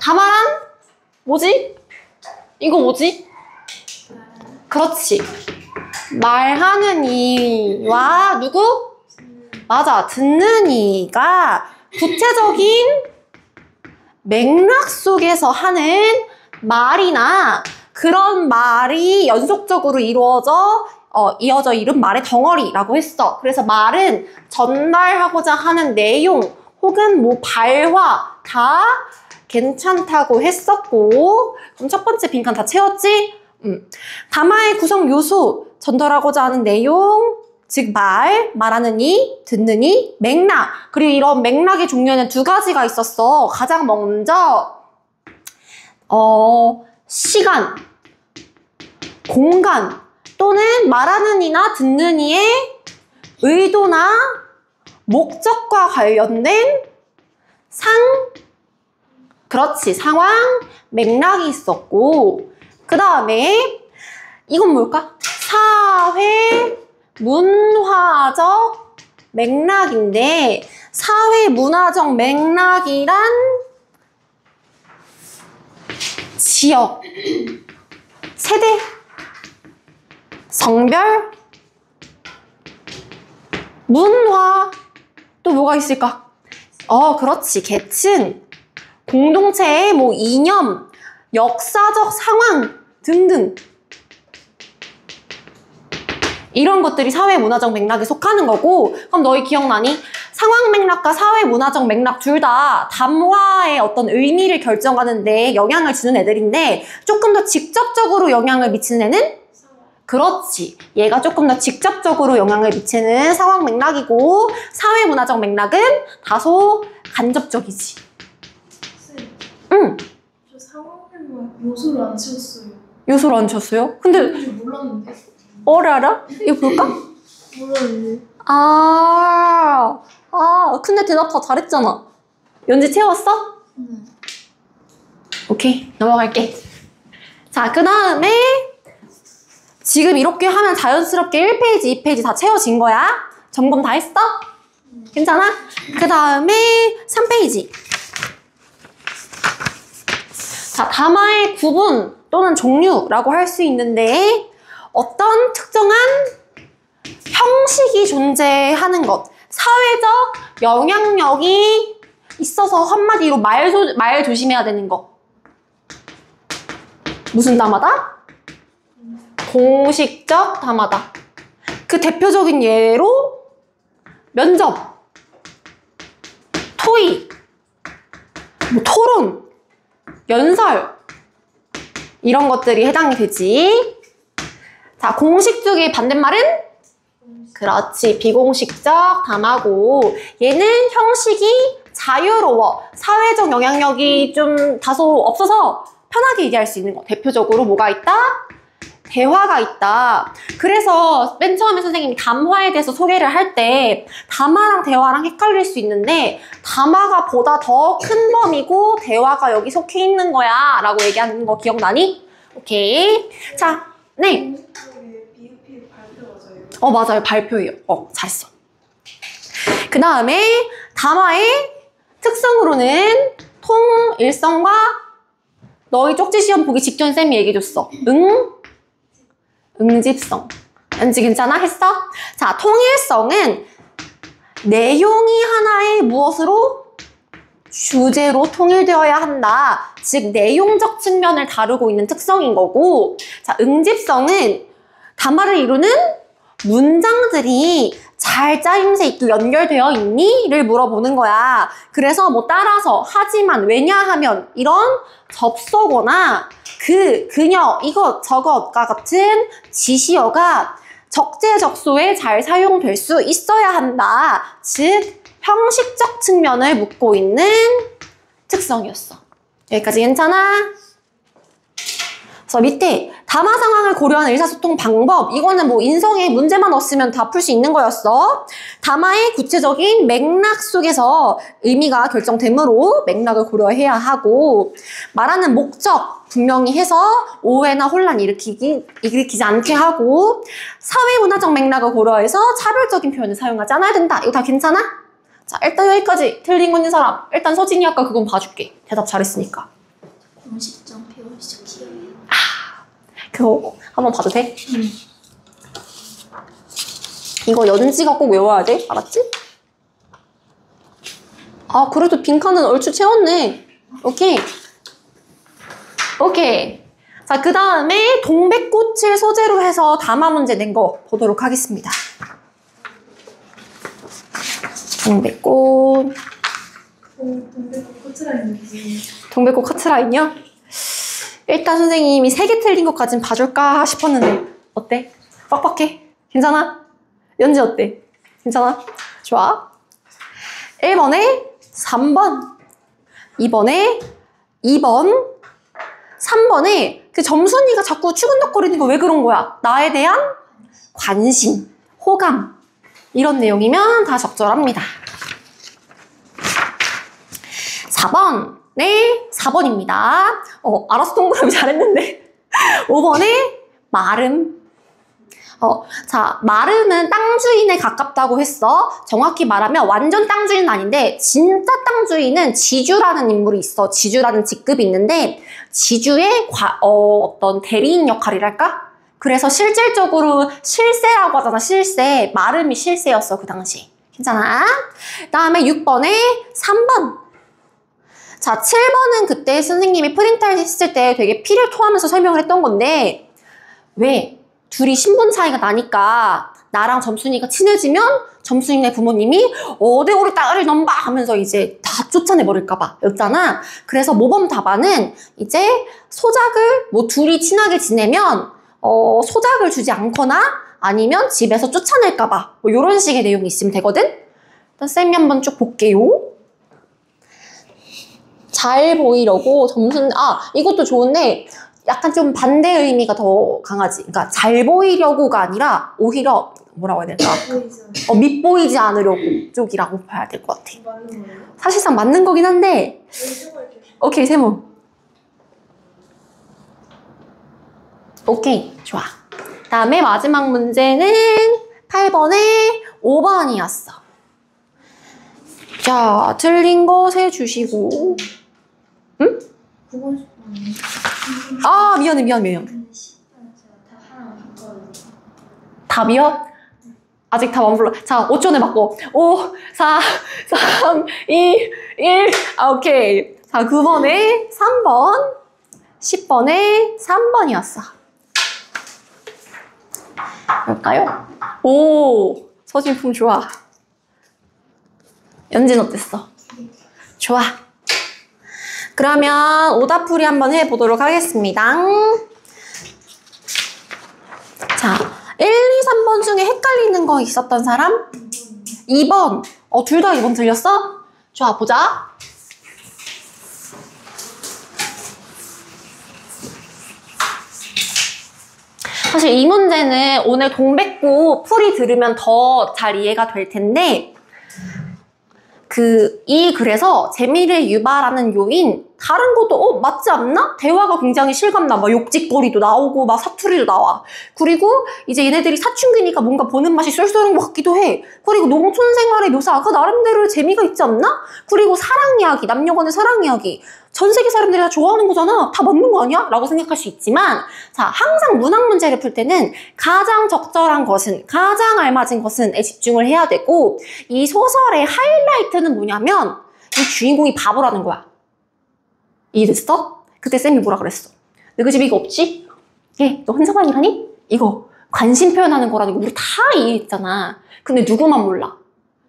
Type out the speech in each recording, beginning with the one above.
다만 뭐지? 이거 뭐지? 그렇지. 말하는 이와 누구? 맞아. 듣는 이가 구체적인 맥락 속에서 하는 말이나 그런 말이 연속적으로 이어져 이른 말의 덩어리라고 했어. 그래서 말은 전달하고자 하는 내용 혹은 뭐 발화 다 괜찮다고 했었고, 그럼 첫 번째 빈칸 다 채웠지? 담화의 구성 요소, 전달하고자 하는 내용, 즉 말하는 이, 듣는 이, 맥락. 그리고 이런 맥락의 종류에는 두 가지가 있었어. 가장 먼저 시간, 공간 또는 말하는 이나 듣는 이의 의도나 목적과 관련된 그렇지, 상황, 맥락이 있었고, 그 다음에 이건 뭘까? 사회 문화적 맥락인데, 사회 문화적 맥락이란 지역, 세대, 성별, 문화, 또 뭐가 있을까? 그렇지, 계층, 공동체의 뭐 이념, 역사적 상황 등등 이런 것들이 사회 문화적 맥락에 속하는 거고, 그럼 너희 기억나니? 상황 맥락과 사회 문화적 맥락 둘 다 담화의 어떤 의미를 결정하는데 영향을 주는 애들인데, 조금 더 직접적으로 영향을 미치는 애는? 그렇지. 얘가 조금 더 직접적으로 영향을 미치는 상황 맥락이고, 사회 문화적 맥락은 다소 간접적이지. 응. 저 상황 맥락 요소를 안 채웠어요. 요소를 안 쳤어요? 근데 몰랐는데. 알아? 이거 볼까? 몰랐는데. 근데 대답 다 잘했잖아. 연지 채웠어? 오케이, 넘어갈게. 자, 그 다음에 지금 이렇게 하면 자연스럽게 1페이지, 2페이지 다 채워진 거야. 점검 다 했어? 괜찮아? 그 다음에 3페이지. 자, 담화의 구분 또는 종류라고 할 수 있는데, 어떤 특정한 형식이 존재하는 것, 사회적 영향력이 있어서 한마디로 말 조심해야 되는 거. 무슨 담화다? 공식적 담화다. 그 대표적인 예로 면접, 토익, 뭐 토론, 연설 이런 것들이 해당이 되지. 자, 공식적의 반대말은? 그렇지, 비공식적 담화고, 얘는 형식이 자유로워. 사회적 영향력이 좀 다소 없어서 편하게 얘기할 수 있는 거. 대표적으로 뭐가 있다? 대화가 있다. 그래서 맨 처음에 선생님이 담화에 대해서 소개를 할 때 담화랑 대화랑 헷갈릴 수 있는데, 담화가 보다 더 큰 범위고 대화가 여기 속해 있는 거야 라고 얘기하는 거 기억나니? 오케이. 자, 네. 맞아요. 발표예요. 잘했어. 그 다음에 담화의 특성으로는 통일성과, 너희 쪽지 시험 보기 직전 쌤이 얘기해줬어. 응집성. 연지 괜찮아? 했어? 자, 통일성은 내용이 하나의 무엇으로? 주제로 통일되어야 한다. 즉, 내용적 측면을 다루고 있는 특성인 거고, 자, 응집성은 담화를 이루는 문장들이 잘 짜임새 있게 연결되어 있니? 를 물어보는 거야. 그래서 뭐 따라서, 하지만, 왜냐하면 이런 접속어나 그녀, 이것, 저것과 같은 지시어가 적재적소에 잘 사용될 수 있어야 한다. 즉, 형식적 측면을 묻고 있는 특성이었어. 여기까지 괜찮아? 그래서 밑에 담화 상황을 고려하는 의사소통 방법, 이거는 뭐 인성에 문제만 없으면 다 풀 수 있는 거였어. 담화의 구체적인 맥락 속에서 의미가 결정되므로 맥락을 고려해야 하고, 말하는 목적 분명히 해서 오해나 혼란 일으키지 않게 하고, 사회문화적 맥락을 고려해서 차별적인 표현을 사용하지 않아야 된다. 이거 다 괜찮아? 자, 일단 여기까지 틀린 거 있는 사람, 일단 서진이 아까 그건 봐줄게. 대답 잘했으니까. 정식점 배우시키요. 그거 한번 봐도 돼? 응. 이거 연지가 꼭 외워야 돼. 알았지? 아, 그래도 빈칸은 얼추 채웠네. 오케이. 오케이. 자, 그 다음에 동백꽃을 소재로 해서 담화 문제 낸 거 보도록 하겠습니다. 동백꽃. 동백꽃 커트라인이지. 동백꽃 커트라인이요? 일단 선생님이 3개 틀린 것까진 봐줄까 싶었는데 어때? 빡빡해? 괜찮아? 연지 어때? 괜찮아? 좋아. 1번에 3번, 2번에 2번, 3번에 그 점순이가 자꾸 추근덕거리는 거 왜 그런 거야? 나에 대한 관심, 호감 이런 내용이면 다 적절합니다. 4번에 4번입니다. 알아서 동그라미 잘했는데 5번에 마름. 자, 마름은 땅 주인에 가깝다고 했어. 정확히 말하면 완전 땅 주인은 아닌데 진짜 땅 주인은 지주라는 인물이 있어. 지주라는 직급이 있는데 지주의 어떤 대리인 역할이랄까? 그래서 실질적으로 실세라고 하잖아. 실세. 마름이 실세였어 그 당시. 괜찮아? 다음에 6번에 3번. 자, 7번은 그때 선생님이 프린터 했을 때 되게 피를 토하면서 설명을 했던 건데 왜? 둘이 신분 차이가 나니까 나랑 점순이가 친해지면 점순이네 부모님이 어디 우리 딸을 넘봐 하면서 이제 다 쫓아내버릴까봐 였잖아. 그래서 모범 답안은 이제 소작을 뭐 둘이 친하게 지내면 소작을 주지 않거나 아니면 집에서 쫓아낼까봐 뭐 이런 식의 내용이 있으면 되거든. 일단 쌤이 한번 쭉 볼게요. 잘 보이려고 이것도 좋은데 약간 좀 반대 의미가 더 강하지. 그러니까 잘 보이려고가 아니라 오히려 뭐라고 해야 될까? 밉보이지 않으려고 쪽이라고 봐야 될 것 같아. 맞는 거예요? 사실상 맞는 거긴 한데. 오케이, 세모. 오케이, 좋아. 다음에 마지막 문제는 8번에 5번이었어. 자, 틀린 거 세주시고. 응? 9번 아, 미안해. 답이요? 아직 답 안 불러. 자, 5초 내 바꿔. 5, 4, 3, 2, 1. 오케이. 자, 9번에 3번, 10번에 3번이었어. 볼까요? 오, 서진품 좋아. 연진 어땠어? 좋아. 그러면 오답풀이 한번 해보도록 하겠습니다. 자, 1, 2, 3번 중에 헷갈리는 거 있었던 사람? 2번. 둘 다 2번 틀렸어? 좋아, 보자. 사실 이 문제는 오늘 동백꽃 풀이 들으면 더 잘 이해가 될 텐데 그래서 재미를 유발하는 요인 다른 것도 맞지 않나? 대화가 굉장히 실감나. 막 욕짓거리도 나오고 막 사투리도 나와. 그리고 이제 얘네들이 사춘기니까 뭔가 보는 맛이 쏠쏠한 것 같기도 해. 그리고 농촌 생활의 묘사가 나름대로 재미가 있지 않나? 그리고 사랑 이야기, 남녀 간의 사랑 이야기. 전 세계 사람들이 다 좋아하는 거잖아. 다 맞는 거 아니야? 라고 생각할 수 있지만 자, 항상 문학 문제를 풀 때는 가장 적절한 것은, 가장 알맞은 것은에 집중을 해야 되고 이 소설의 하이라이트는 뭐냐면 이 주인공이 바보라는 거야. 이해됐어? 그때 쌤이 뭐라 그랬어? 너희 집에 이거 없지? 너 혼자만 일하니? 이거 관심 표현하는 거라는 거 우리 다 이해했잖아. 근데 누구만 몰라?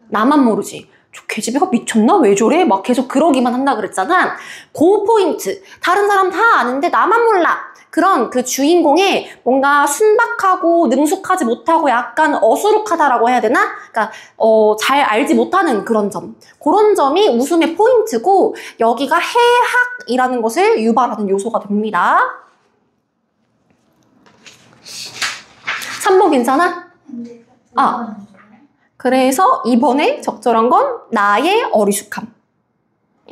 나만 모르지. 저 계집애가 미쳤나? 왜 저래? 막 계속 그러기만 한다 그랬잖아. 그 포인트. 다른 사람 다 아는데 나만 몰라. 그런 그 주인공의 뭔가 순박하고 능숙하지 못하고 약간 어수룩하다라고 해야 되나? 그러니까 잘 알지 못하는 그런 점. 그런 점이 웃음의 포인트고 여기가 해학이라는 것을 유발하는 요소가 됩니다. 3번 괜찮아? 그래서 2번에 적절한 건 나의 어리숙함인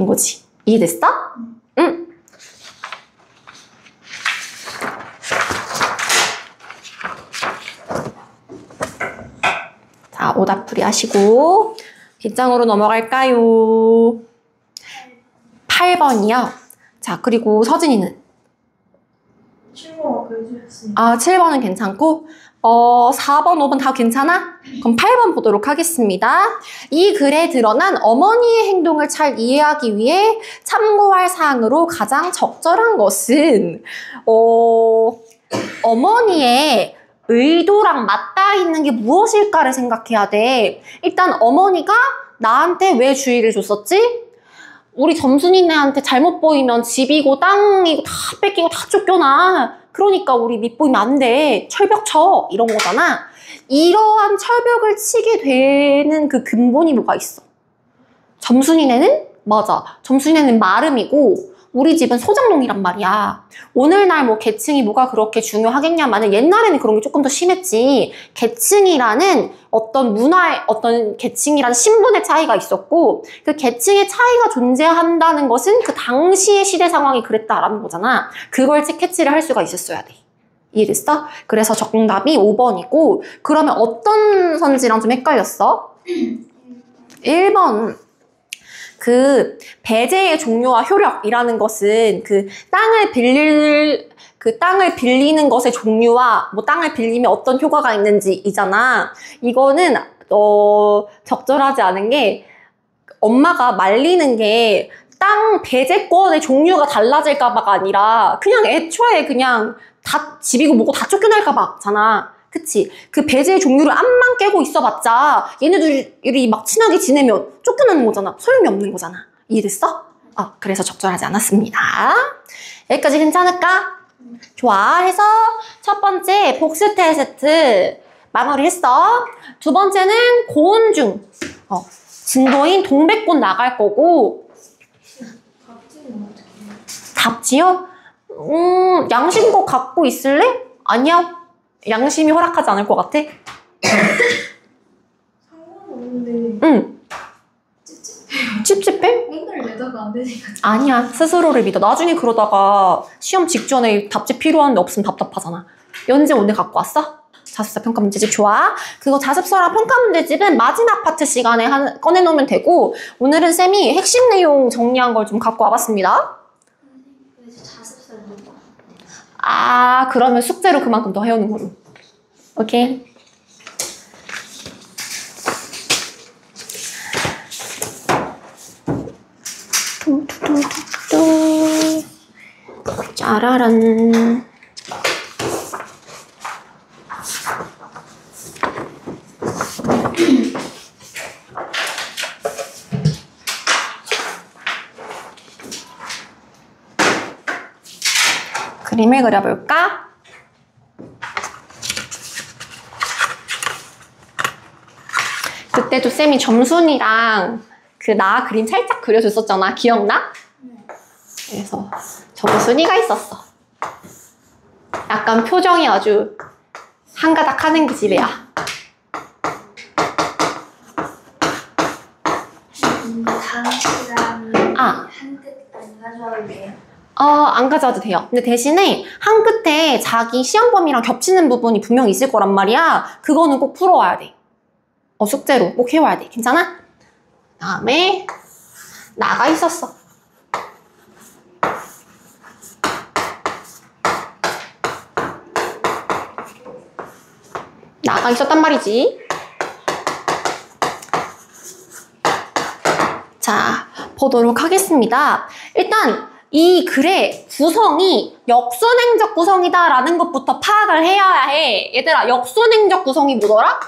거지. 이해됐어? 응. 자, 오답풀이 하시고 빗장으로 넘어갈까요? 8번이요. 자, 그리고 서진이는? 7번 아까 해주셨으니까. 아, 7번은 괜찮고 4번, 5번 다 괜찮아? 그럼 8번 보도록 하겠습니다. 이 글에 드러난 어머니의 행동을 잘 이해하기 위해 참고할 사항으로 가장 적절한 것은 어머니의 의도랑 맞닿아 있는 게 무엇일까를 생각해야 돼. 일단 어머니가 나한테 왜 주의를 줬었지? 우리 점순이네한테 잘못 보이면 집이고 땅이고 다 뺏기고 다 쫓겨나. 그러니까 우리 밑보이면 안 돼. 철벽 쳐. 이런 거잖아. 이러한 철벽을 치게 되는 그 근본이 뭐가 있어? 점순이네는? 맞아. 점순이네는 마름이고 우리 집은 소장농이란 말이야. 오늘날 뭐 계층이 뭐가 그렇게 중요하겠냐마는 옛날에는 그런 게 조금 더 심했지. 계층이라는 어떤 문화의 어떤 계층이라는 신분의 차이가 있었고 그 계층의 차이가 존재한다는 것은 그 당시의 시대 상황이 그랬다라는 거잖아. 그걸 캐치를 할 수가 있었어야 돼. 이해됐어? 그래서 정답이 5번이고 그러면 어떤 선지랑 좀 헷갈렸어? 1번. 그 배제의 종류와 효력이라는 것은 그 땅을 빌리는 것의 종류와 뭐 땅을 빌리면 어떤 효과가 있는지이잖아. 이거는 적절하지 않은 게 엄마가 말리는 게 땅 배제권의 종류가 달라질까봐가 아니라 그냥 애초에 그냥 다 집이고 뭐고 다 쫓겨날까봐잖아. 그치? 그 배제의 종류를 암만 깨고 있어봤자 얘네들이 막 친하게 지내면 쫓겨나는 거잖아. 소용이 없는 거잖아. 이해됐어? 그래서 적절하지 않았습니다. 여기까지 괜찮을까? 좋아. 해서 첫 번째 복수 테스트 마무리했어. 두 번째는 고온 중 진도인 동백꽃 나갈 거고 답지는 어떻게 해요? 답지요? 양심껏 갖고 있을래? 아니야. 양심이 허락하지 않을 것 같아? 상관없는데 응. 찝찝해요. 찝찝해? 맨날 내다가 안 되니까. 아니야. 스스로를 믿어. 나중에 그러다가 시험 직전에 답지 필요한데 없으면 답답하잖아. 연재 오늘 갖고 왔어? 자습서 평가 문제집 좋아. 그거 자습서랑 평가 문제집은 마지막 파트 시간에 꺼내놓으면 되고 오늘은 쌤이 핵심 내용 정리한 걸 좀 갖고 와봤습니다. 그래서 자습서를 놓고. 그러면 숙제로 그만큼 더 해오는 걸로. 오케이? 뚜뚜뚜뚜 짜라란. 그림을 그려볼까? 그때도 쌤이 점순이랑 그 나 그림 살짝 그려줬었잖아. 기억나? 그래서 점순이가 있었어. 약간 표정이 아주 한가닥 하는 그 집애야. 다음 시간에 한끗 안 가져와도 돼요? 안 가져와도 돼요. 근데 대신에 한 끝에 자기 시험 범위랑 겹치는 부분이 분명 있을 거란 말이야. 그거는 꼭 풀어와야 돼. 숙제로 꼭 해와야 돼. 괜찮아? 다음에 나가 있었어. 나가 있었단 말이지. 자, 보도록 하겠습니다. 일단 이 글의 구성이 역순행적 구성이다라는 것부터 파악을 해야 해. 얘들아, 역순행적 구성이 뭐더라?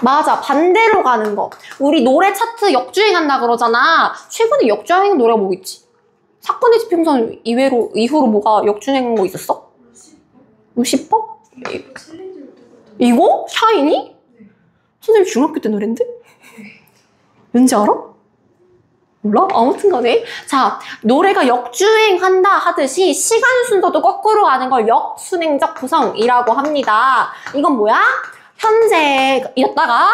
맞아, 반대로 가는 거. 우리 노래 차트 역주행한다 그러잖아. 최근에 역주행 노래가 뭐 있지? 사건의 지평선 이후로 뭐가 역주행한 거 있었어? 루시퍼? 이거? 샤이니? 선생님 중학교 때 노랜데? 왠지 알아? 몰라? 아무튼 간에. 자, 노래가 역주행한다 하듯이 시간 순서도 거꾸로 가는 걸 역순행적 구성이라고 합니다. 이건 뭐야? 현재였다가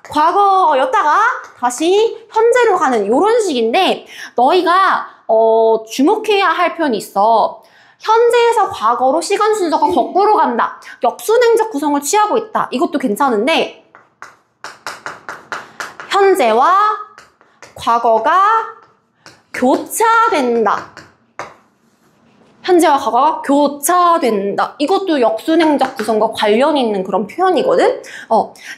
과거였다가 다시 현재로 가는 이런 식인데 너희가 주목해야 할 표현이 있어. 현재에서 과거로 시간 순서가 거꾸로 간다. 역순행적 구성을 취하고 있다. 이것도 괜찮은데 현재와 과거가 교차된다. 현재와 과거가 교차된다. 이것도 역순행적 구성과 관련이 있는 그런 표현이거든.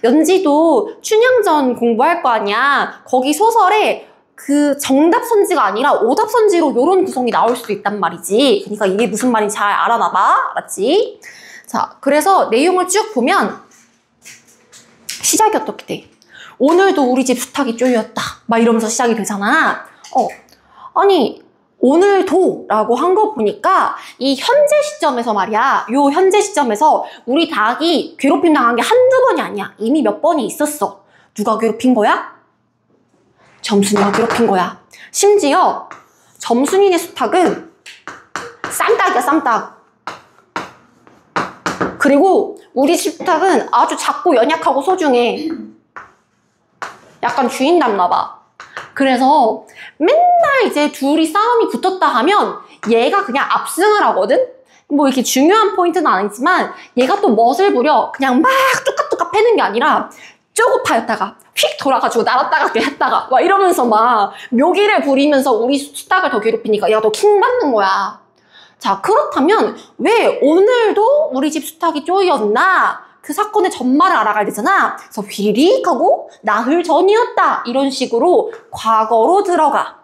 연지도 춘향전 공부할 거 아니야. 거기 소설에 그 정답 선지가 아니라 오답 선지로 이런 구성이 나올 수도 있단 말이지. 그러니까 이게 무슨 말인지 잘 알아놔봐. 알았지? 자, 그래서 내용을 쭉 보면 시작이 어떻게 돼? 오늘도 우리 집 수탉이 쪼였다. 막 이러면서 시작이 되잖아. 아니 오늘도 라고 한 거 보니까 이 현재 시점에서 말이야. 요 현재 시점에서 우리 닭이 괴롭힘 당한 게 한두 번이 아니야. 이미 몇 번이 있었어. 누가 괴롭힌 거야? 점순이가 괴롭힌 거야. 심지어 점순이네 수탉은 쌈닭이야, 쌈닭. 그리고 우리 수탉은 아주 작고 연약하고 소중해. 약간 주인 닮나 봐. 그래서 맨날 이제 둘이 싸움이 붙었다 하면 얘가 그냥 압승을 하거든? 뭐 이렇게 중요한 포인트는 아니지만 얘가 또 멋을 부려. 그냥 막 뚝딱뚝딱 패는 게 아니라 쪼고파였다가 휙 돌아가지고 날았다가 했다가 막 이러면서 막 묘기를 부리면서 우리 수탉을 더 괴롭히니까 얘가 더 킹받는 거야. 자, 그렇다면 왜 오늘도 우리 집 수탉이 쪼였나? 그 사건의 전말을 알아가야 되잖아. 그래서 휘리릭 하고 나흘 전이었다. 이런 식으로 과거로 들어가.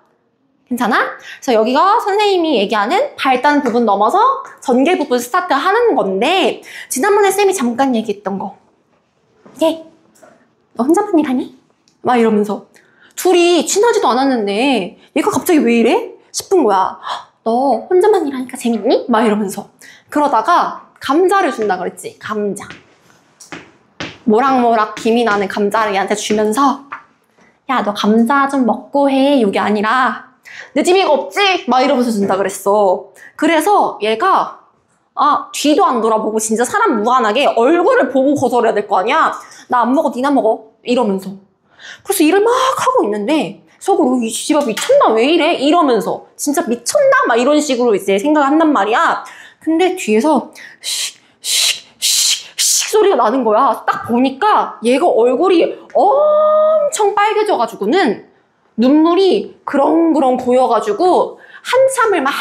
괜찮아? 그래서 여기가 선생님이 얘기하는 발단 부분 넘어서 전개 부분 스타트 하는 건데 지난번에 쌤이 잠깐 얘기했던 거. 얘, 너 혼자만 일하니? 막 이러면서 둘이 친하지도 않았는데 얘가 갑자기 왜 이래? 싶은 거야. 너 혼자만 일하니까 재밌니? 막 이러면서 그러다가 감자를 준다 그랬지. 감자. 모락모락 김이 나는 감자를 얘한테 주면서 야, 너 감자 좀 먹고 해. 이게 아니라 내 집이 이거 없지? 막 이러면서 준다 그랬어. 그래서 얘가 뒤도 안 돌아보고 진짜 사람 무한하게 얼굴을 보고 거절해야 될 거 아니야. 나 안 먹어, 니나 먹어. 이러면서. 그래서 일을 막 하고 있는데 속으로 이 집아 미쳤나? 왜 이래? 이러면서 진짜 미쳤나? 막 이런 식으로 이제 생각을 한단 말이야. 근데 뒤에서 소리가 나는 거야. 딱 보니까 얘가 얼굴이 엄청 빨개져가지고는 눈물이 그렁그렁 고여가지고 한참을 막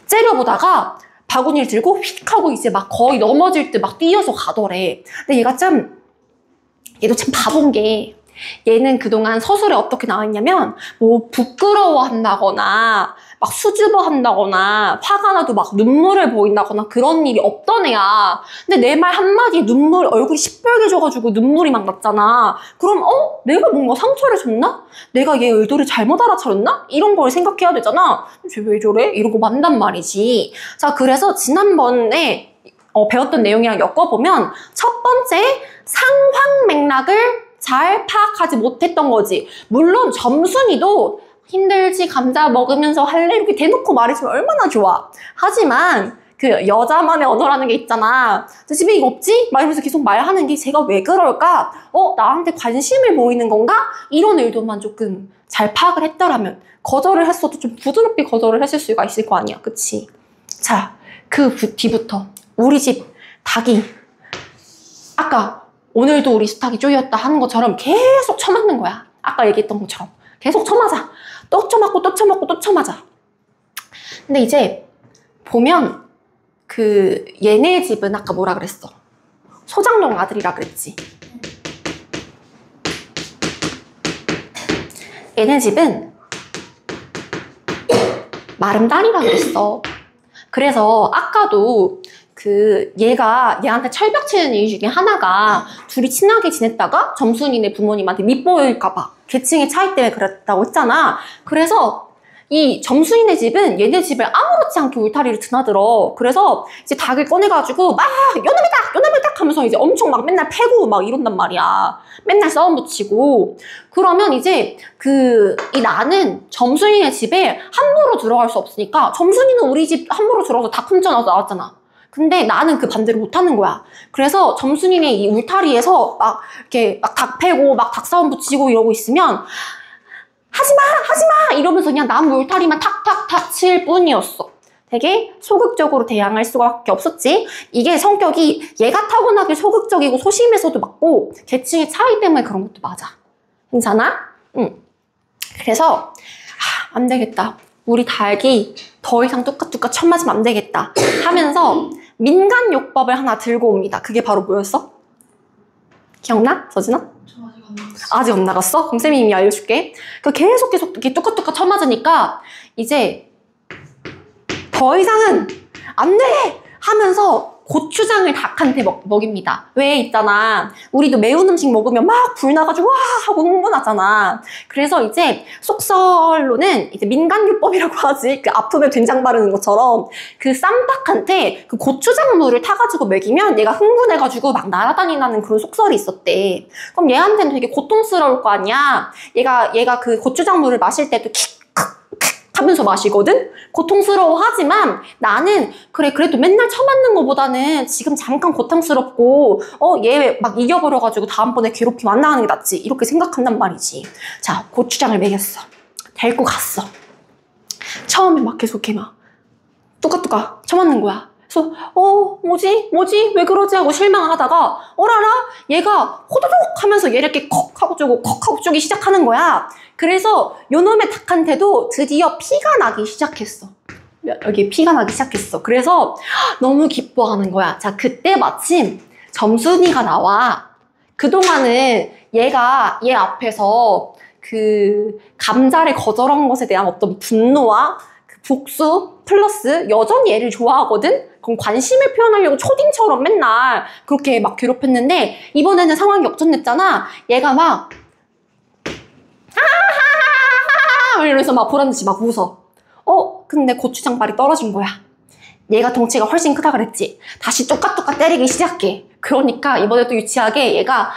째려보다가 바구니를 들고 휙 하고 이제 막 거의 넘어질 듯 막 뛰어서 가더래. 근데 얘도 참 바본 게 얘는 그동안 서술에 어떻게 나왔냐면 뭐 부끄러워한다거나 막 수줍어한다거나 화가 나도 막 눈물을 보인다거나 그런 일이 없던 애야. 근데 내 말 한마디에 눈물 얼굴이 시뻘개져가지고 눈물이 막 났잖아. 그럼 내가 뭔가 상처를 줬나? 내가 얘 의도를 잘못 알아차렸나? 이런 걸 생각해야 되잖아. 쟤 왜 저래? 이러고 만단 말이지. 자, 그래서 지난번에 배웠던 내용이랑 엮어보면 첫 번째 상황 맥락을 잘 파악하지 못했던 거지. 물론 점순이도 힘들지 감자 먹으면서 할래? 이렇게 대놓고 말해주면 얼마나 좋아. 하지만 그 여자만의 언어라는 게 있잖아. 집에 이거 없지? 막 이러면서 계속 말하는 게 제가 왜 그럴까? 나한테 관심을 보이는 건가? 이런 의도만 조금 잘 파악을 했더라면 거절을 했어도 좀 부드럽게 거절을 했을 수가 있을 거 아니야. 그치? 자, 그 뒤부터 우리 집 닭이 아까 오늘도 우리 수탉이 쪼였다 하는 것처럼 계속 쳐맞는 거야. 아까 얘기했던 것처럼. 계속 쳐맞아. 또 쳐맞고 또 쳐맞고 또 쳐맞아. 근데 이제 보면 그 얘네 집은 아까 뭐라 그랬어? 소장농 아들이라 그랬지. 얘네 집은 마름 딸이라 그랬어. 그래서 아까도 얘가 얘한테 철벽 치는 이유 중에 하나가 둘이 친하게 지냈다가 점순이네 부모님한테 밉보일까봐 계층의 차이 때문에 그랬다고 했잖아. 그래서 이 점순이네 집은 얘네 집에 아무렇지 않게 울타리를 드나들어. 그래서 이제 닭을 꺼내가지고 막 요놈이다 하면서 이제 엄청 막 맨날 패고 막 이런단 말이야. 맨날 싸움 붙이고. 그러면 이제 나는 점순이네 집에 함부로 들어갈 수 없으니까 점순이는 우리 집 함부로 들어가서 닭 훔쳐놔서 나왔잖아. 근데 나는 그 반대로 못하는 거야. 그래서 점순이네 이 울타리에서 막 이렇게 막 닭 패고 막 닭싸움 붙이고 이러고 있으면 하지마 이러면서 그냥 나무 울타리만 탁탁탁 칠 뿐이었어. 되게 소극적으로 대항할 수밖에 없었지. 이게 성격이 얘가 타고나게 소극적이고 소심해서도 맞고 계층의 차이 때문에 그런 것도 맞아. 괜찮아? 응. 그래서 안 되겠다. 우리 닭이 더 이상 뚜까뚜까 쳐맞으면 안 되겠다 하면서 민간요법을 하나 들고 옵니다. 그게 바로 뭐였어? 기억나? 서진아? 저 아직 안 나왔어. 아직 안 나갔어? 그럼 쌤이 이미 알려줄게. 계속 이렇게 뚜까뚜까 쳐맞으니까 이제 더 이상은 안 돼! 하면서 고추장을 닭한테 먹입니다. 왜 있잖아. 우리도 매운 음식 먹으면 막 불 나가지고 와! 하고 흥분하잖아. 그래서 이제 속설로는 이제 민간요법이라고 하지. 그 아프면 된장 바르는 것처럼 그 쌈닭한테 그 고추장물을 타가지고 먹이면 얘가 흥분해가지고 막 날아다닌다는 그런 속설이 있었대. 그럼 얘한테는 되게 고통스러울 거 아니야. 얘가 그 고추장물을 마실 때도 하면서 마시거든? 고통스러워 하지만 나는 그래 그래도 맨날 쳐맞는 거보다는 지금 잠깐 고통스럽고 얘 막 이겨버려가지고 다음번에 괴롭히면 안 나가는 게 낫지 이렇게 생각한단 말이지. 자, 고추장을 먹였어. 데리고 갔어. 처음에 막 계속 이렇게 막 뚜까뚜까 쳐맞는 거야. 그래서 뭐지 왜 그러지 하고 실망하다가 어라라 얘가 호도독 하면서 얘를 이렇게 컥 하고 쪼기 시작하는 거야. 그래서 요놈의 닭한테도 드디어 피가 나기 시작했어. 여기 피가 나기 시작했어. 그래서 너무 기뻐하는 거야. 자, 그때 마침 점순이가 나와. 그동안은 얘가 얘 앞에서 그 감자를 거절한 것에 대한 어떤 분노와 그 복수 플러스 여전히 얘를 좋아하거든? 그럼 관심을 표현하려고 초딩처럼 맨날 그렇게 막 괴롭혔는데 이번에는 상황이 역전됐잖아. 얘가 막 이러면서 막 보란듯이 막 웃어. 근데 고추장발이 떨어진 거야. 얘가 덩치가 훨씬 크다 그랬지. 다시 뚜까뚜까 때리기 시작해. 그러니까 이번에 또 유치하게 얘가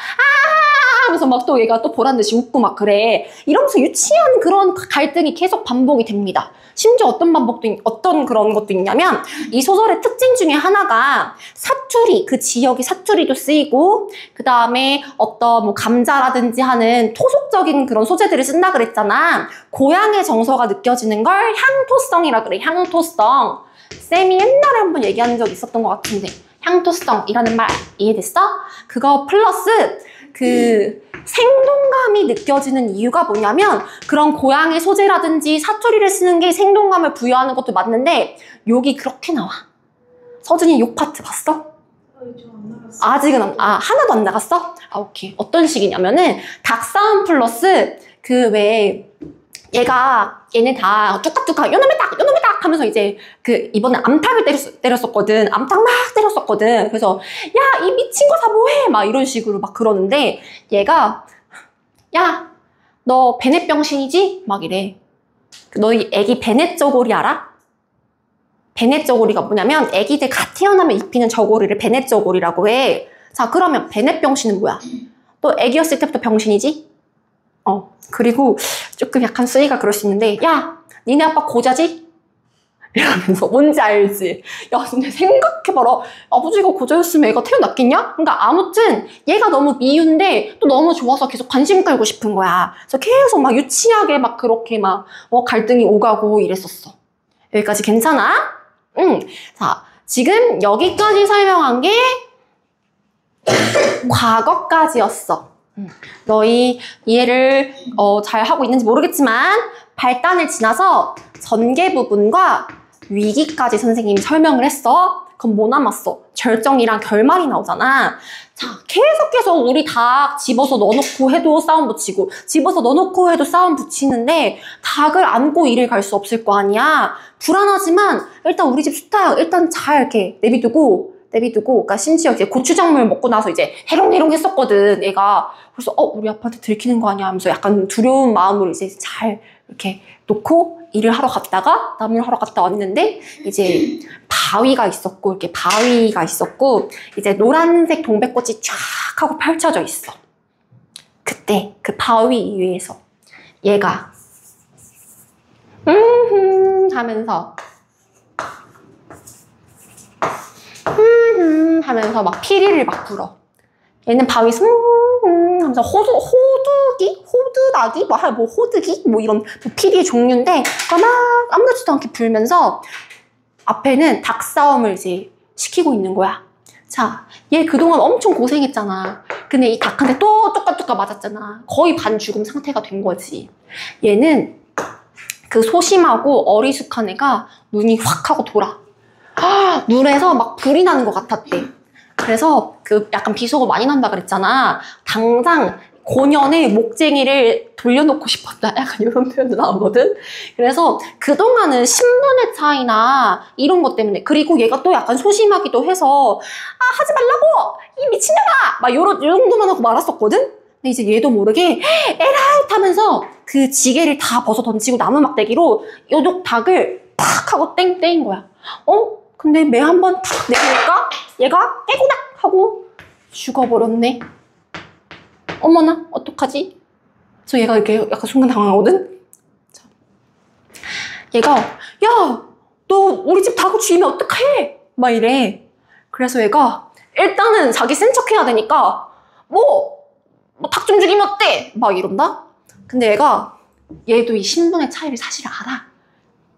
하면서 막 또 얘가 또 보란듯이 웃고 막 그래. 이러면서 유치한 그런 갈등이 계속 반복이 됩니다. 심지어 어떤 그런 것도 있냐면 이 소설의 특징 중에 하나가 사투리, 그 지역의 사투리도 쓰이고 그 다음에 어떤 뭐 감자라든지 하는 토속적인 그런 소재들을 쓴다 그랬잖아. 고향의 정서가 느껴지는 걸 향토성이라 그래. 향토성. 쌤이 옛날에 한번 얘기한 적 있었던 것 같은데 향토성이라는 말 이해됐어? 그거 플러스 그 생동감이 느껴지는 이유가 뭐냐면 그런 고향의 소재라든지 사투리를 쓰는 게 생동감을 부여하는 것도 맞는데 욕이 그렇게 나와. 서준이 욕 파트 봤어? 좀 안 나갔어. 아직은 하나도 안 나갔어? 오케이. 어떤 식이냐면은 닭싸움 플러스 그 왜 얘는 다 뚝딱뚝딱 요놈의 닭 하면서 이제 그 이번에 암탉을 때렸었거든. 암탉 막 때렸었거든. 그래서 야, 이 미친 거 다 뭐해? 막 이런 식으로 막 그러는데 얘가 야, 너 베넷병신이지? 막 이래. 너희 애기 베넷 저고리 알아? 베넷 저고리가 뭐냐면 애기들 갓 태어나면 입히는 저고리를 베넷 저고리라고 해. 자, 그러면 베넷 병신은 뭐야? 너 애기였을 때부터 병신이지? 그리고 조금 약간 수위가 그럴 수 있는데 야, 니네 아빠 고자지? 이러면서 뭔지 알지? 야, 근데 생각해봐라. 아버지가 고자였으면 애가 태어났겠냐? 그러니까 아무튼 얘가 너무 미운데 또 너무 좋아서 계속 관심 끌고 싶은 거야. 그래서 계속 막 유치하게 막 그렇게 막 갈등이 오가고 이랬었어. 여기까지 괜찮아? 응. 자, 지금 여기까지 설명한 게 과거까지였어. 너희 이해를 잘 하고 있는지 모르겠지만 발단을 지나서 전개 부분과 위기까지 선생님이 설명을 했어. 그럼 뭐 남았어? 절정이랑 결말이 나오잖아. 자, 계속 우리 닭 집어서 넣어놓고 해도 싸움 붙이고 집어서 넣어놓고 해도 싸움 붙이는데 닭을 안고 이를 갈 수 없을 거 아니야. 불안하지만 일단 우리 집 수탉 일단 잘 이렇게 내비두고 그러니까 심지어 이제 고추장물 먹고 나서 이제 해롱해롱 했었거든, 얘가. 그래서 우리 아빠한테 들키는 거 아니야 하면서 약간 두려운 마음으로 이제 잘 이렇게 놓고 일을 하러 갔다가 나무를 하러 갔다 왔는데 이제 바위가 있었고 이제 노란색 동백꽃이 쫙 하고 펼쳐져 있어. 그때 그 바위 위에서 얘가 하면서 막 피리를 막 불어. 얘는 바위 하면서 호두나기? 뭐 호두기? 뭐 이런 피리의 종류인데 막 아무렇지도 않게 불면서 앞에는 닭싸움을 이제 시키고 있는 거야. 자, 얘 그동안 엄청 고생했잖아. 근데 이 닭한테 또 뚜까뚜까 맞았잖아. 거의 반 죽음 상태가 된 거지. 얘는 그 소심하고 어리숙한 애가 눈이 확 하고 돌아. 눈에서 막 불이 나는 것 같았대. 그래서 그 약간 비속어 많이 난다 그랬잖아. 당장 고년의 목쟁이를 돌려놓고 싶었다. 약간 이런 표현도 나오거든. 그래서 그동안은 신분의 차이나 이런 것 때문에, 그리고 얘가 또 약간 소심하기도 해서 하지 말라고! 이 미친년아! 막 이 정도만 하고 말았었거든? 근데 이제 얘도 모르게 에라이 하면서 그 지게를 다 벗어 던지고 나무 막대기로 요쪽 닭을 팍 하고 땡 떼인 거야. 근데 매 한 번 탁 내보니까 얘가 깨고닥 하고 죽어버렸네. 어머나, 어떡하지? 그래서 얘가 이렇게 약간 순간 당황하거든? 자. 얘가, 야, 너 우리 집 닭을 죽이면 어떡해? 막 이래. 그래서 얘가 일단은 자기 센 척 해야 되니까 닭 좀 죽이면 어때? 막 이런다? 근데 얘도 이 신분의 차이를 사실 알아.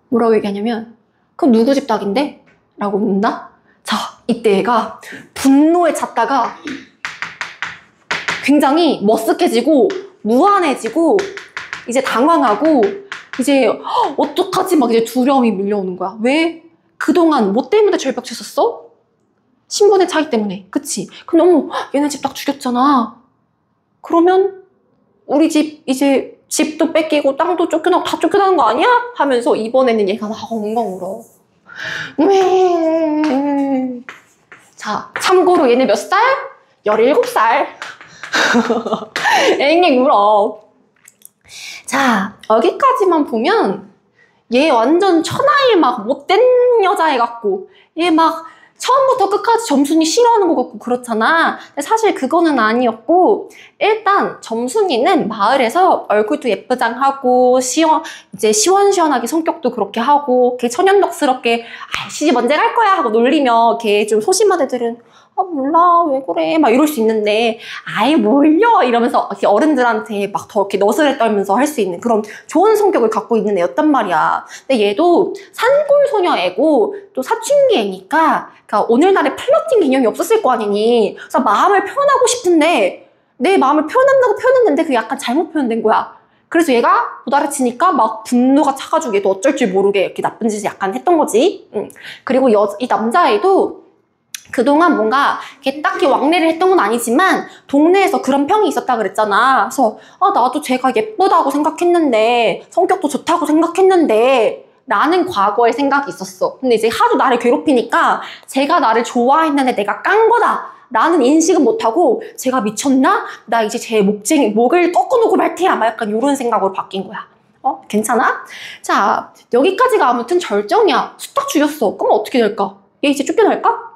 뭐라고 얘기하냐면, 그럼 누구 집 닭인데? 라고 묻는다? 자, 이때 얘가 분노에 찼다가 굉장히 머쓱해지고 무안해지고 이제 당황하고 이제 어떡하지? 막 이제 두려움이 밀려오는 거야. 왜? 그동안 뭐 때문에 절벽 쳤었어? 신분의 차이 때문에. 그치? 근데 얘네 집 닭 죽였잖아. 그러면 우리 집 이제 집도 뺏기고 땅도 쫓겨나고 다 쫓겨나는 거 아니야? 하면서 이번에는 얘가 막 엉엉 울어. 왜? 자, 참고로 얘네 몇 살? 17살. 앵앵 울어. 자, 여기까지만 보면 얘 완전 천하의 막 못된 여자애 같고 얘 막 처음부터 끝까지 점순이 싫어하는 것 같고 그렇잖아. 근데 사실 그거는 아니었고, 일단 점순이는 마을에서 얼굴도 예쁘장하고 이제 시원시원하게 성격도 그렇게 하고 걔 천연덕스럽게 시집 언제 갈 거야 하고 놀리며 걔 좀 소심한 애들은 몰라 왜 그래 막 이럴 수 있는데 아예 뭘요 이러면서 어른들한테 막 더 이렇게 너스레 떨면서 할 수 있는 그런 좋은 성격을 갖고 있는 애였단 말이야. 근데 얘도 산골소녀 애고 또 사춘기 애니까 그러니까 오늘날에 플러팅 개념이 없었을 거 아니니. 그래서 마음을 표현하고 싶은데 내 마음을 표현한다고 표현했는데 그게 약간 잘못 표현된 거야. 그래서 얘가 도달해치니까 막 분노가 차가지고 얘도 어쩔 줄 모르게 이렇게 나쁜 짓을 약간 했던 거지. 그리고 이 남자애도 그동안 뭔가 이렇게 딱히 왕래를 했던 건 아니지만 동네에서 그런 평이 있었다 그랬잖아. 그래서 나도 제가 예쁘다고 생각했는데 성격도 좋다고 생각했는데 라는 과거의 생각이 있었어. 근데 이제 하도 나를 괴롭히니까 제가 나를 좋아했는데 내가 깐 거다 라는 인식은 못하고 제가 미쳤나? 나 이제 제 목을 꺾어놓고 말 테야 막 약간 이런 생각으로 바뀐 거야. 괜찮아? 자, 여기까지가 아무튼 절정이야. 딱 죽였어. 그럼 어떻게 될까? 얘 이제 쫓겨날까?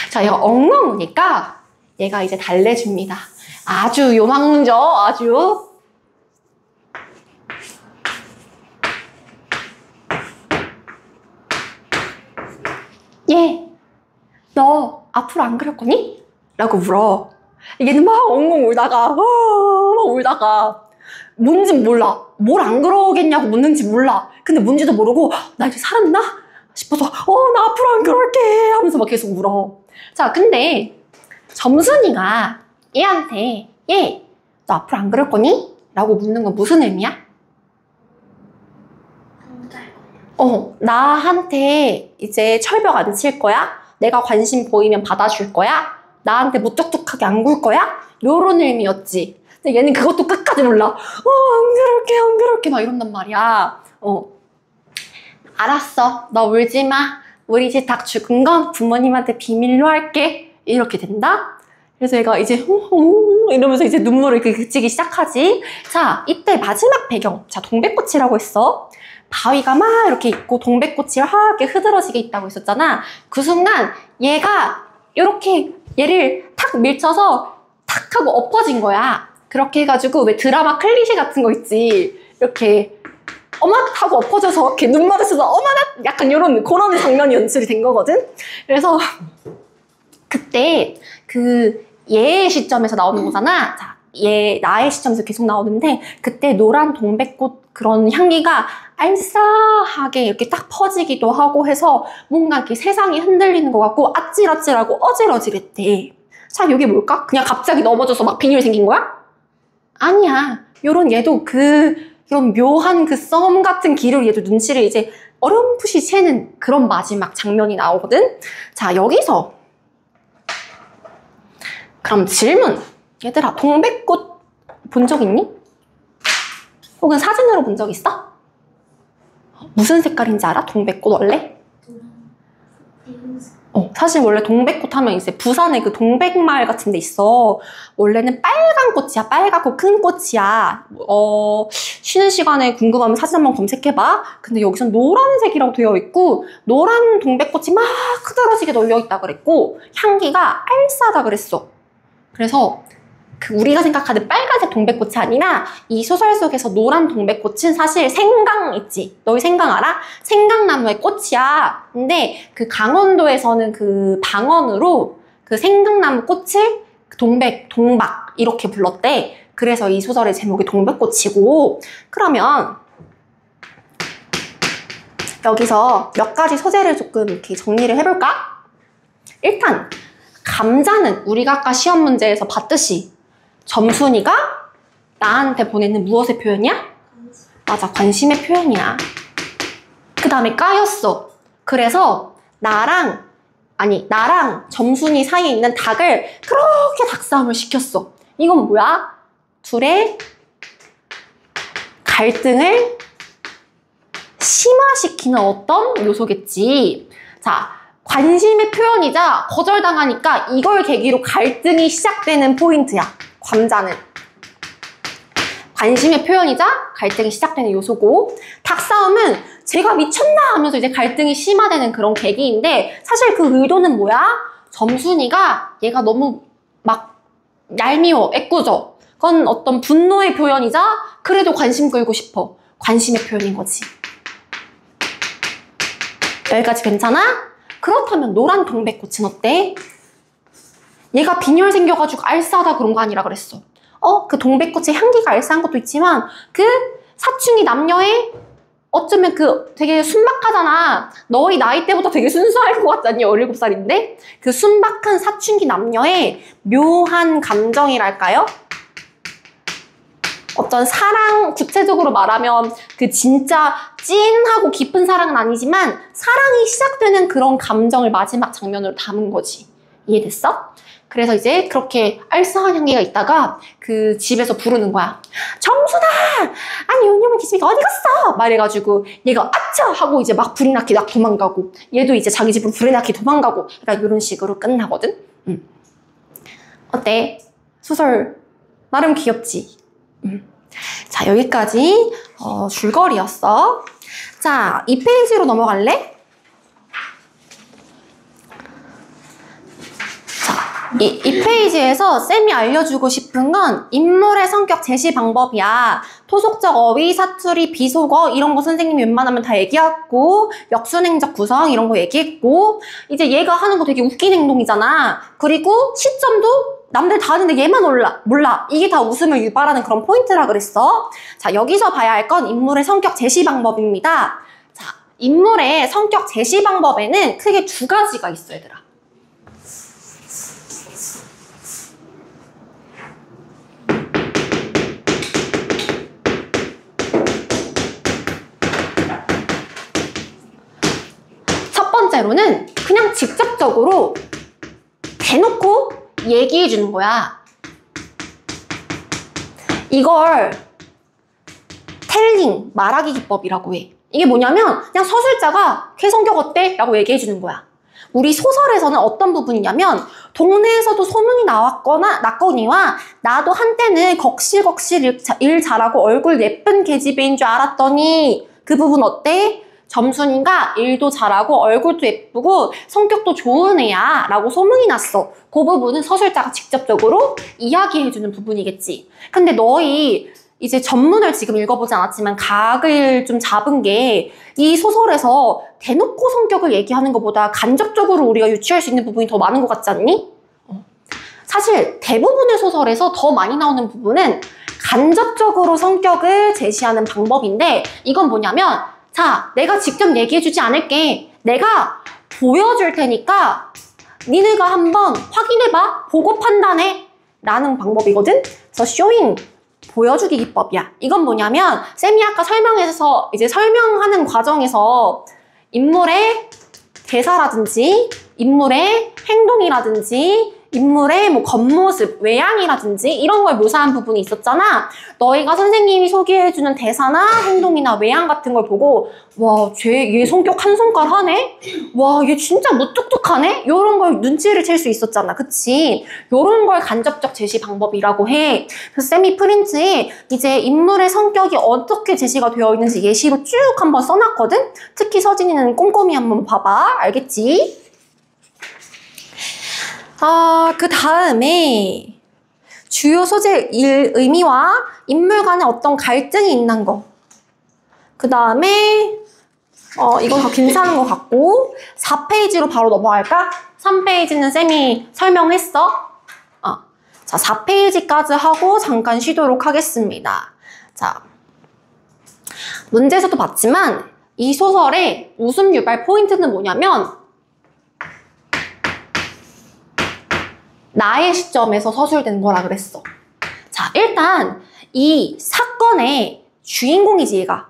자, 얘가 엉엉 우니까 얘가 이제 달래줍니다. 아주 요망져, 아주. 얘, 너 앞으로 안 그럴 거니? 라고 물어. 얘는 막 엉엉 울다가 뭔진 몰라. 뭘 안 그러겠냐고 묻는지 몰라. 근데 뭔지도 모르고 나 이제 살았나? 싶어서 나 앞으로 안 그럴게 하면서 막 계속 울어. 자, 근데 점순이가 얘한테 얘, 너 앞으로 안 그럴 거니? 라고 묻는 건 무슨 의미야? 나한테 이제 철벽 안 칠 거야? 내가 관심 보이면 받아줄 거야? 나한테 무뚝뚝하게 안 굴 거야? 요런 의미였지. 근데 얘는 그것도 끝까지 몰라. 안 그럴게 막 이런단 말이야. 알았어. 너 울지 마. 우리 집 닭 죽은 건 부모님한테 비밀로 할게. 이렇게 된다? 그래서 얘가 이제 이러면서 이제 눈물을 그치기 시작하지. 자, 이때 마지막 배경. 자, 동백꽃이라고 했어. 바위가 막 이렇게 있고 동백꽃이 하얗게 흐드러지게 있다고 했었잖아. 그 순간 얘가 이렇게 얘를 탁 밀쳐서 탁 하고 엎어진 거야. 그렇게 해가지고 왜 드라마 클리셰 같은 거 있지. 이렇게 어머 하고 엎어져서 이렇게 눈 마주쳐서 어머나 약간 이런 그런 장면이 연출이 된 거거든. 그래서 그때 그 얘의 시점에서 나오는 거잖아. 자, 나의 시점에서 계속 나오는데 그때 노란 동백꽃 그런 향기가 알싸하게 이렇게 딱 퍼지기도 하고 해서 뭔가 이렇게 세상이 흔들리는 것 같고 아찔아찔하고 어질어질했대. 자, 이게 뭘까? 그냥 갑자기 넘어져서 막 빈혈 생긴 거야? 아니야. 요런 얘도 그 이런 묘한 그 썸 같은 기를 얘도 눈치를 이제 어렴풋이 채는 그런 마지막 장면이 나오거든. 자, 여기서 그럼 질문. 얘들아, 동백꽃 본 적 있니? 혹은 사진으로 본 적 있어? 무슨 색깔인지 알아? 동백꽃 원래? 사실 원래 동백꽃 하면 이제 부산에 그 동백마을 같은 데 있어. 원래는 빨간 꽃이야. 빨갛고 큰 꽃이야. 쉬는 시간에 궁금하면 사진 한번 검색해봐. 근데 여기선 노란색이라고 되어 있고 노란 동백꽃이 막 흐드러지게 널려있다 그랬고 향기가 알싸하다 그랬어. 그래서 우리가 생각하는 빨간색 동백꽃이 아니라 이 소설 속에서 노란 동백꽃은 사실 생강 있지? 너희 생강 알아? 생강나무의 꽃이야. 근데 그 강원도에서는 그 방언으로 그 생강나무 꽃을 동박 이렇게 불렀대. 그래서 이 소설의 제목이 동백꽃이고. 그러면 여기서 몇 가지 소재를 조금 이렇게 정리를 해볼까? 일단 감자는 우리가 아까 시험 문제에서 봤듯이 점순이가 나한테 보내는 무엇의 표현이야? 맞아, 관심의 표현이야. 그 다음에 까였어. 그래서 나랑 점순이 사이에 있는 닭을 그렇게 닭싸움을 시켰어. 이건 뭐야? 둘의 갈등을 심화시키는 어떤 요소겠지. 자, 관심의 표현이자 거절당하니까 이걸 계기로 갈등이 시작되는 포인트야. 감자는 관심의 표현이자 갈등이 시작되는 요소고, 닭싸움은 제가 미쳤나 하면서 이제 갈등이 심화되는 그런 계기인데, 사실 그 의도는 뭐야? 점순이가 얘가 너무 막 얄미워, 애꿎어. 그건 어떤 분노의 표현이자 그래도 관심 끌고 싶어. 관심의 표현인 거지. 여기까지 괜찮아? 그렇다면 노란 동백꽃은 어때? 얘가 빈혈 생겨가지고 알싸하다 그런 거 아니라 그랬어. 그 동백꽃의 향기가 알싸한 것도 있지만 그 사춘기 남녀의 어쩌면 그 되게 순박하잖아. 너희 나이 때보다 되게 순수할 것 같지 않니? 17살인데? 그 순박한 사춘기 남녀의 묘한 감정이랄까요? 어떤 사랑, 구체적으로 말하면 그 진짜 찐하고 깊은 사랑은 아니지만 사랑이 시작되는 그런 감정을 마지막 장면으로 담은 거지. 이해됐어? 그래서 이제 그렇게 알싸한 향기가 있다가 그 집에서 부르는 거야. 점순아! 아니 요놈의 기집애가 어디 갔어? 말해가지고 얘가 아차! 하고 이제 막 불이 나게 막 도망가고, 얘도 이제 자기 집으로 불이 나게 도망가고, 그러니까 이런 식으로 끝나거든. 어때? 소설 나름 귀엽지? 자, 여기까지 줄거리였어. 자, 2페이지로 넘어갈래? 이 페이지에서 쌤이 알려주고 싶은 건 인물의 성격 제시 방법이야. 토속적 어휘, 사투리, 비속어 이런 거 선생님이 웬만하면 다 얘기했고, 역순행적 구성 이런 거 얘기했고, 이제 얘가 하는 거 되게 웃긴 행동이잖아. 그리고 시점도 남들 다 하는데 얘만 몰라. 이게 다 웃음을 유발하는 그런 포인트라 그랬어. 자, 여기서 봐야 할 건 인물의 성격 제시 방법입니다. 자, 인물의 성격 제시 방법에는 크게 두 가지가 있어, 얘들아. 첫 번째로는 그냥 직접적으로 대놓고 얘기해 주는 거야. 이걸 텔링, 말하기 기법이라고 해. 이게 뭐냐면 그냥 서술자가 걔 성격 어때? 라고 얘기해 주는 거야. 우리 소설에서는 어떤 부분이냐면 동네에서도 소문이 났거니와 나도 한때는 걱실걱실 일 잘하고 얼굴 예쁜 계집애인 줄 알았더니 그 부분 어때? 점순이가 일도 잘하고 얼굴도 예쁘고 성격도 좋은 애야 라고 소문이 났어. 그 부분은 서술자가 직접적으로 이야기해주는 부분이겠지. 근데 너희 이제 전문을 지금 읽어보지 않았지만 각을 좀 잡은 게 이 소설에서 대놓고 성격을 얘기하는 것보다 간접적으로 우리가 유추할 수 있는 부분이 더 많은 것 같지 않니? 사실 대부분의 소설에서 더 많이 나오는 부분은 간접적으로 성격을 제시하는 방법인데, 이건 뭐냐면 자, 내가 직접 얘기해주지 않을게. 내가 보여줄 테니까 니네가 한번 확인해봐. 보고 판단해. 라는 방법이거든. 그래서 쇼잉, 보여주기 기법이야. 이건 뭐냐면 쌤이 아까 설명해서 이제 설명하는 과정에서 인물의 대사라든지 인물의 행동이라든지 인물의 뭐 겉모습, 외양이라든지 이런 걸 묘사한 부분이 있었잖아. 너희가 선생님이 소개해주는 대사나 행동이나 외양 같은 걸 보고 와, 얘 성격 한 손가락 하네? 와, 얘 진짜 무뚝뚝하네? 이런 걸 눈치를 챌 수 있었잖아. 그치? 이런 걸 간접적 제시 방법이라고 해. 그래서 쌤이 프린트에 이제 인물의 성격이 어떻게 제시가 되어 있는지 예시로 쭉 한번 써놨거든? 특히 서진이는 꼼꼼히 한번 봐봐. 알겠지? 그 다음에 주요 소재 의미와 인물 간의 어떤 갈등이 있는 거. 그 다음에 이건 더 괜찮은 것 같고 4페이지로 바로 넘어갈까? 3페이지는 쌤이 설명했어. 자, 4페이지까지 하고 잠깐 쉬도록 하겠습니다. 자, 문제에서도 봤지만 이 소설의 웃음 유발 포인트는 뭐냐면 나의 시점에서 서술된 거라 그랬어. 자, 일단 이 사건의 주인공이지, 얘가.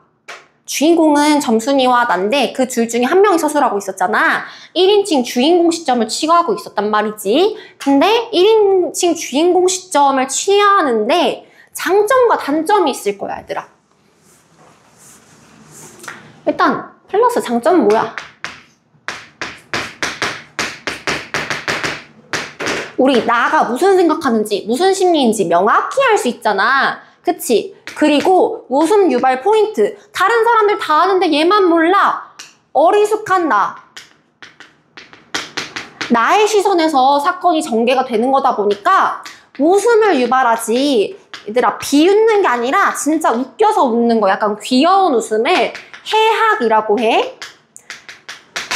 주인공은 점순이와 난데 그 둘 중에 한 명이 서술하고 있었잖아. 1인칭 주인공 시점을 취하고 있었단 말이지. 근데 1인칭 주인공 시점을 취하는데 장점과 단점이 있을 거야, 얘들아. 일단 플러스 장점은 뭐야? 우리 나가 무슨 생각하는지 무슨 심리인지 명확히 알 수 있잖아. 그치? 그리고 웃음 유발 포인트. 다른 사람들 다 아는데 얘만 몰라. 어리숙한 나. 나의 시선에서 사건이 전개가 되는 거다 보니까 웃음을 유발하지. 얘들아, 비웃는 게 아니라 진짜 웃겨서 웃는 거. 약간 귀여운 웃음을 해학이라고 해.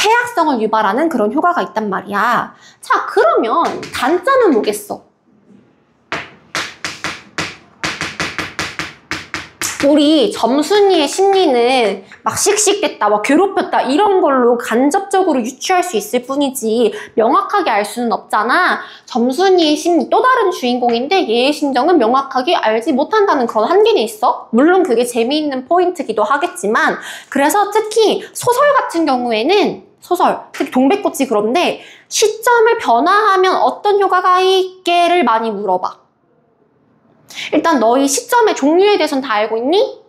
해학성을 유발하는 그런 효과가 있단 말이야. 자, 그러면 단점은 뭐겠어? 우리 점순이의 심리는 막 씩씩댔다, 막 괴롭혔다 이런 걸로 간접적으로 유추할 수 있을 뿐이지 명확하게 알 수는 없잖아. 점순이의 심리, 또 다른 주인공인데 얘의 심정은 명확하게 알지 못한다는 그런 한계는 있어. 물론 그게 재미있는 포인트기도 하겠지만, 그래서 특히 소설 같은 경우에는 소설, 특히 동백꽃이 그런데 시점을 변화하면 어떤 효과가 있게를 많이 물어봐. 일단 너희 시점의 종류에 대해서는 다 알고 있니?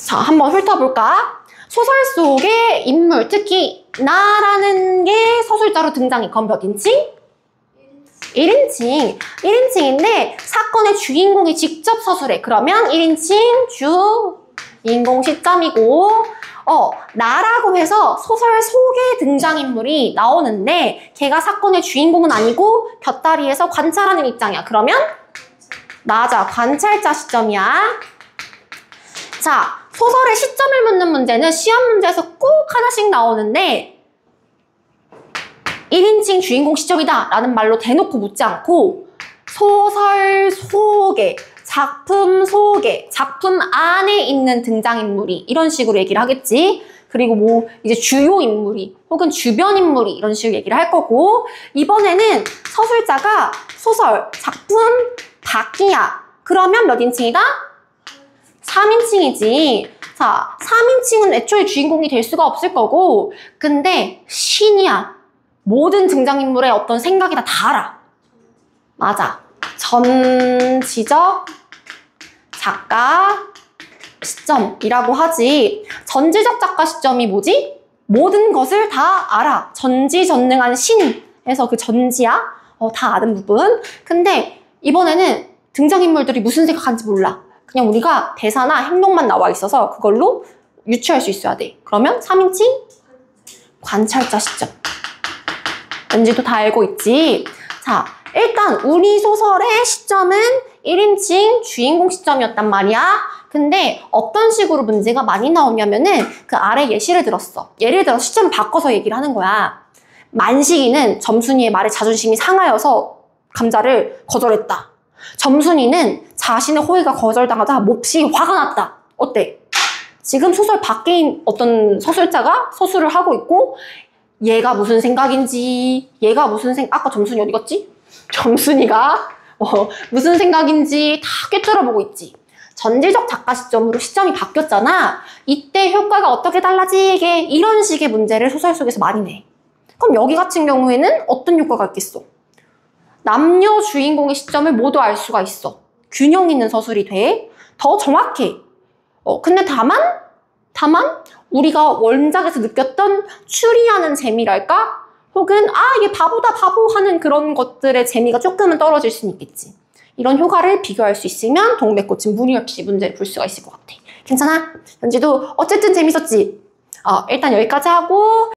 자, 한번 훑어볼까? 소설 속의 인물, 특히 나라는 게 서술자로 등장해. 그건 몇 인칭? 1인칭. 1인칭인데 사건의 주인공이 직접 서술해. 그러면 1인칭 주인공 시점이고, 나라고 해서 소설 속의 등장인물이 나오는데 걔가 사건의 주인공은 아니고 곁다리에서 관찰하는 입장이야. 그러면 맞아, 관찰자 시점이야. 자, 소설의 시점을 묻는 문제는 시험 문제에서 꼭 하나씩 나오는데 1인칭 주인공 시점이다 라는 말로 대놓고 묻지 않고 소설 속에, 작품 속에, 작품 안에 있는 등장인물이 이런 식으로 얘기를 하겠지. 그리고 뭐 이제 주요 인물이 혹은 주변 인물이 이런 식으로 얘기를 할 거고, 이번에는 서술자가 소설, 작품 밖이야. 그러면 몇 인칭이다? 3인칭이지. 자, 3인칭은 애초에 주인공이 될 수가 없을 거고, 근데 신이야. 모든 등장인물의 어떤 생각이 다 알아. 맞아. 전지적 작가 시점이라고 하지. 전지적 작가 시점이 뭐지? 모든 것을 다 알아. 전지전능한 신에서 그 전지야. 다 아는 부분. 근데 이번에는 등장인물들이 무슨 생각하는지 몰라. 그냥 우리가 대사나 행동만 나와 있어서 그걸로 유추할 수 있어야 돼. 그러면 3인칭 관찰자 시점. 왠지도 다 알고 있지. 자, 일단 우리 소설의 시점은 1인칭 주인공 시점이었단 말이야. 근데 어떤 식으로 문제가 많이 나오냐면은 그 아래 예시를 들었어. 예를 들어 시점 바꿔서 얘기를 하는 거야. 만식이는 점순이의 말에 자존심이 상하여서 감자를 거절했다. 점순이는 자신의 호의가 거절당하자 몹시 화가 났다. 어때? 지금 소설 밖에 어떤 서술자가 서술을 하고 있고 얘가 무슨 생각인지, 얘가 무슨 아까 점순이 어디 갔지? 점순이가 무슨 생각인지 다 꿰뚫어보고 있지. 전지적 작가 시점으로 시점이 바뀌었잖아. 이때 효과가 어떻게 달라지게 이런 식의 문제를 소설 속에서 많이 내. 그럼 여기 같은 경우에는 어떤 효과가 있겠어? 남녀 주인공의 시점을 모두 알 수가 있어. 균형 있는 서술이 돼. 더 정확해. 근데 다만 우리가 원작에서 느꼈던 추리하는 재미랄까? 혹은 얘 바보다 바보 하는 그런 것들의 재미가 조금은 떨어질 수는 있겠지. 이런 효과를 비교할 수 있으면 동맥 꽂힌 무리 없이 문제를 볼 수가 있을 것 같아. 괜찮아? 연지도 어쨌든 재밌었지? 일단 여기까지 하고